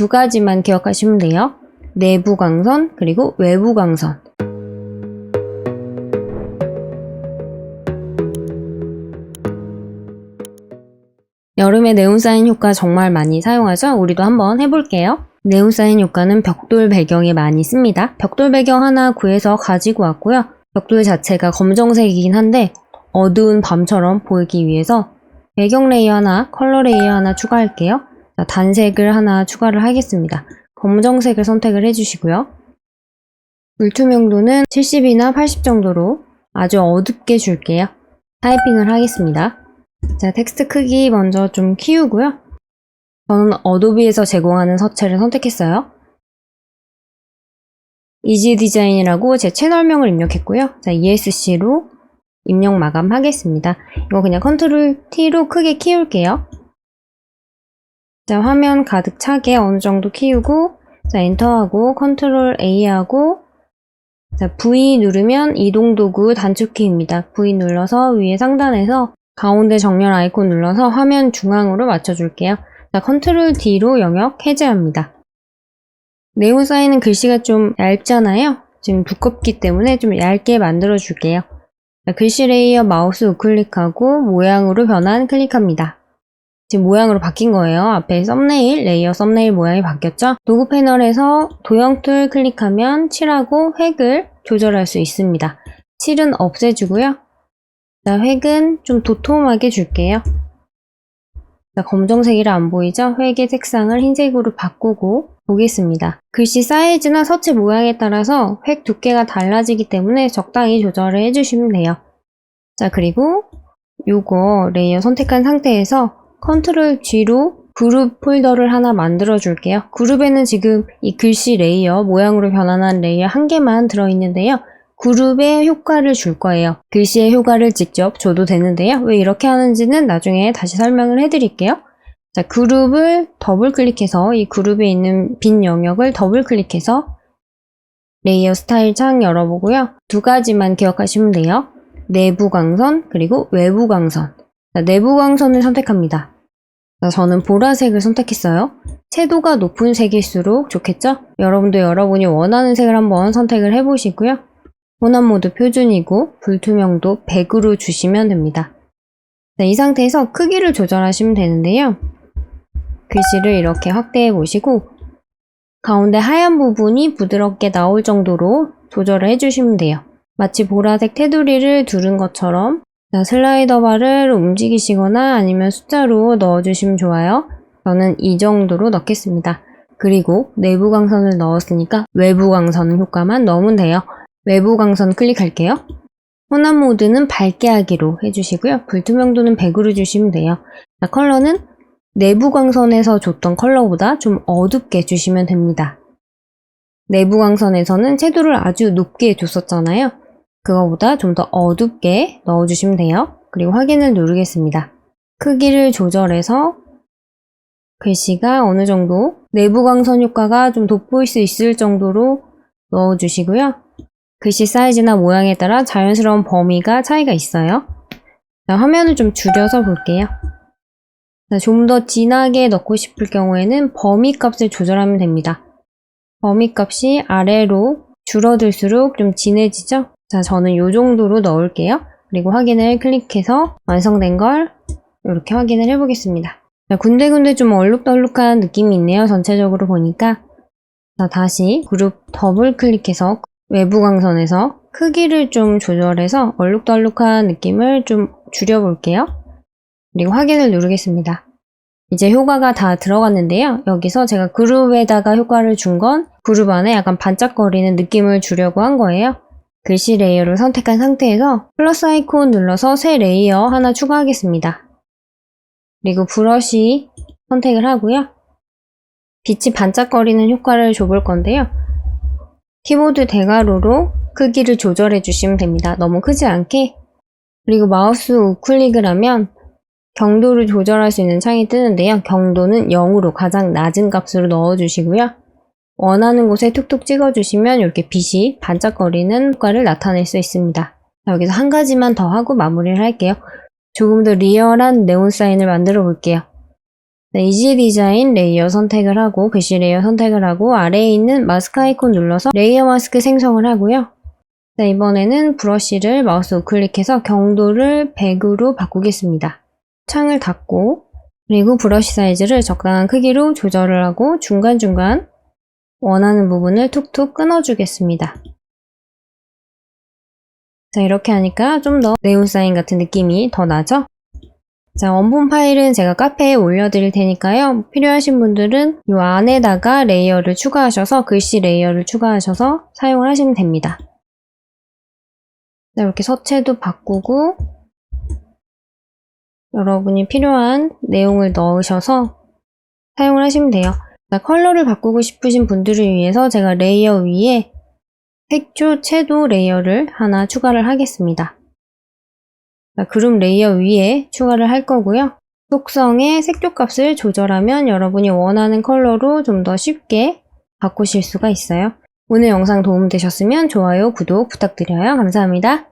두 가지만 기억하시면 돼요. 내부 광선 그리고 외부 광선. 여름에 네온사인 효과 정말 많이 사용하죠? 우리도 한번 해볼게요. 네온사인 효과는 벽돌 배경에 많이 씁니다. 벽돌 배경 하나 구해서 가지고 왔고요. 벽돌 자체가 검정색이긴 한데 어두운 밤처럼 보이기 위해서 배경 레이어 하나, 컬러 레이어 하나 추가할게요. 자, 단색을 하나 추가를 하겠습니다. 검정색을 선택을 해주시고요. 불투명도는 70이나 80 정도로 아주 어둡게 줄게요. 타이핑을 하겠습니다. 자, 텍스트 크기 먼저 좀 키우고요. 저는 어도비에서 제공하는 서체를 선택했어요. 이지 디자인이라고 제 채널명을 입력했고요. 자, ESC로 입력 마감하겠습니다. 이거 그냥 컨트롤 T로 크게 키울게요. 자, 화면 가득 차게 어느 정도 키우고, 자, 엔터하고 컨트롤 A하고, 자, V 누르면 이동 도구 단축키입니다. V 눌러서 위에 상단에서 가운데 정렬 아이콘 눌러서 화면 중앙으로 맞춰줄게요. 자, 컨트롤 D로 영역 해제합니다. 네온사인은 글씨가 좀 얇잖아요. 지금 두껍기 때문에 좀 얇게 만들어 줄게요. 자, 글씨 레이어 마우스 우클릭하고 모양으로 변환 클릭합니다. 지금 모양으로 바뀐 거예요. 앞에 썸네일, 레이어 썸네일 모양이 바뀌었죠? 도구 패널에서 도형 툴 클릭하면 칠하고 획을 조절할 수 있습니다. 칠은 없애주고요. 자, 획은 좀 도톰하게 줄게요. 자, 검정색이라 안 보이죠? 획의 색상을 흰색으로 바꾸고 보겠습니다. 글씨 사이즈나 서체 모양에 따라서 획 두께가 달라지기 때문에 적당히 조절을 해주시면 돼요. 자, 그리고 요거 레이어 선택한 상태에서 컨트롤 G로 그룹 폴더를 하나 만들어 줄게요. 그룹에는 지금 이 글씨 레이어, 모양으로 변환한 레이어 한 개만 들어있는데요. 그룹에 효과를 줄 거예요. 글씨의 효과를 직접 줘도 되는데요. 왜 이렇게 하는지는 나중에 다시 설명을 해드릴게요. 자, 그룹을 더블 클릭해서 이 그룹에 있는 빈 영역을 더블 클릭해서 레이어 스타일 창 열어보고요. 두 가지만 기억하시면 돼요. 내부 광선 그리고 외부 광선. 자, 내부 광선을 선택합니다. 자, 저는 보라색을 선택했어요. 채도가 높은 색일수록 좋겠죠? 여러분도 여러분이 원하는 색을 한번 선택을 해보시고요. 혼합 모드 표준이고 불투명도 100으로 주시면 됩니다. 자, 이 상태에서 크기를 조절하시면 되는데요. 글씨를 이렇게 확대해 보시고 가운데 하얀 부분이 부드럽게 나올 정도로 조절을 해주시면 돼요. 마치 보라색 테두리를 두른 것처럼. 자, 슬라이더 바를 움직이시거나 아니면 숫자로 넣어주시면 좋아요. 저는 이 정도로 넣겠습니다. 그리고 내부 광선을 넣었으니까 외부 광선 효과만 넣으면 돼요. 외부 광선 클릭할게요. 혼합 모드는 밝게 하기로 해주시고요. 불투명도는 100으로 주시면 돼요. 자, 컬러는 내부 광선에서 줬던 컬러보다 좀 어둡게 주시면 됩니다. 내부 광선에서는 채도를 아주 높게 줬었잖아요. 그거보다 좀 더 어둡게 넣어주시면 돼요. 그리고 확인을 누르겠습니다. 크기를 조절해서 글씨가 어느 정도 내부 광선 효과가 좀 돋보일 수 있을 정도로 넣어주시고요. 글씨 사이즈나 모양에 따라 자연스러운 범위가 차이가 있어요. 자, 화면을 좀 줄여서 볼게요. 좀 더 진하게 넣고 싶을 경우에는 범위 값을 조절하면 됩니다. 범위 값이 아래로 줄어들수록 좀 진해지죠? 자, 저는 이 정도로 넣을게요. 그리고 확인을 클릭해서 완성된 걸 이렇게 확인을 해보겠습니다. 자, 군데군데 좀 얼룩덜룩한 느낌이 있네요. 전체적으로 보니까. 자, 다시 그룹 더블 클릭해서 외부 광선에서 크기를 좀 조절해서 얼룩덜룩한 느낌을 좀 줄여볼게요. 그리고 확인을 누르겠습니다. 이제 효과가 다 들어갔는데요. 여기서 제가 그룹에다가 효과를 준 건 그룹 안에 약간 반짝거리는 느낌을 주려고 한 거예요. 글씨 레이어를 선택한 상태에서 플러스 아이콘 눌러서 새 레이어 하나 추가하겠습니다. 그리고 브러쉬 선택을 하고요. 빛이 반짝거리는 효과를 줘볼 건데요. 키보드 대괄호로 크기를 조절해 주시면 됩니다. 너무 크지 않게. 그리고 마우스 우클릭을 하면 경도를 조절할 수 있는 창이 뜨는데요. 경도는 0으로 가장 낮은 값으로 넣어주시고요. 원하는 곳에 툭툭 찍어주시면 이렇게 빛이 반짝거리는 효과를 나타낼 수 있습니다. 자, 여기서 한 가지만 더 하고 마무리를 할게요. 조금 더 리얼한 네온 사인을 만들어 볼게요. 이지 디자인 레이어 선택을 하고 글씨 레이어 선택을 하고 아래에 있는 마스크 아이콘 눌러서 레이어 마스크 생성을 하고요. 자, 이번에는 브러쉬를 마우스 우클릭해서 경도를 100으로 바꾸겠습니다. 창을 닫고 그리고 브러쉬 사이즈를 적당한 크기로 조절을 하고 중간중간 원하는 부분을 툭툭 끊어주겠습니다. 자, 이렇게 하니까 좀 더 네온 사인 같은 느낌이 더 나죠? 자, 원본 파일은 제가 카페에 올려드릴 테니까요. 필요하신 분들은 이 안에다가 레이어를 추가하셔서 글씨 레이어를 추가하셔서 사용을 하시면 됩니다. 자, 이렇게 서체도 바꾸고 여러분이 필요한 내용을 넣으셔서 사용을 하시면 돼요. 자, 컬러를 바꾸고 싶으신 분들을 위해서 제가 레이어 위에 색조 채도 레이어를 하나 추가를 하겠습니다. 자, 그룹 레이어 위에 추가를 할 거고요. 속성의 색조 값을 조절하면 여러분이 원하는 컬러로 좀 더 쉽게 바꾸실 수가 있어요. 오늘 영상 도움되셨으면 좋아요, 구독 부탁드려요. 감사합니다.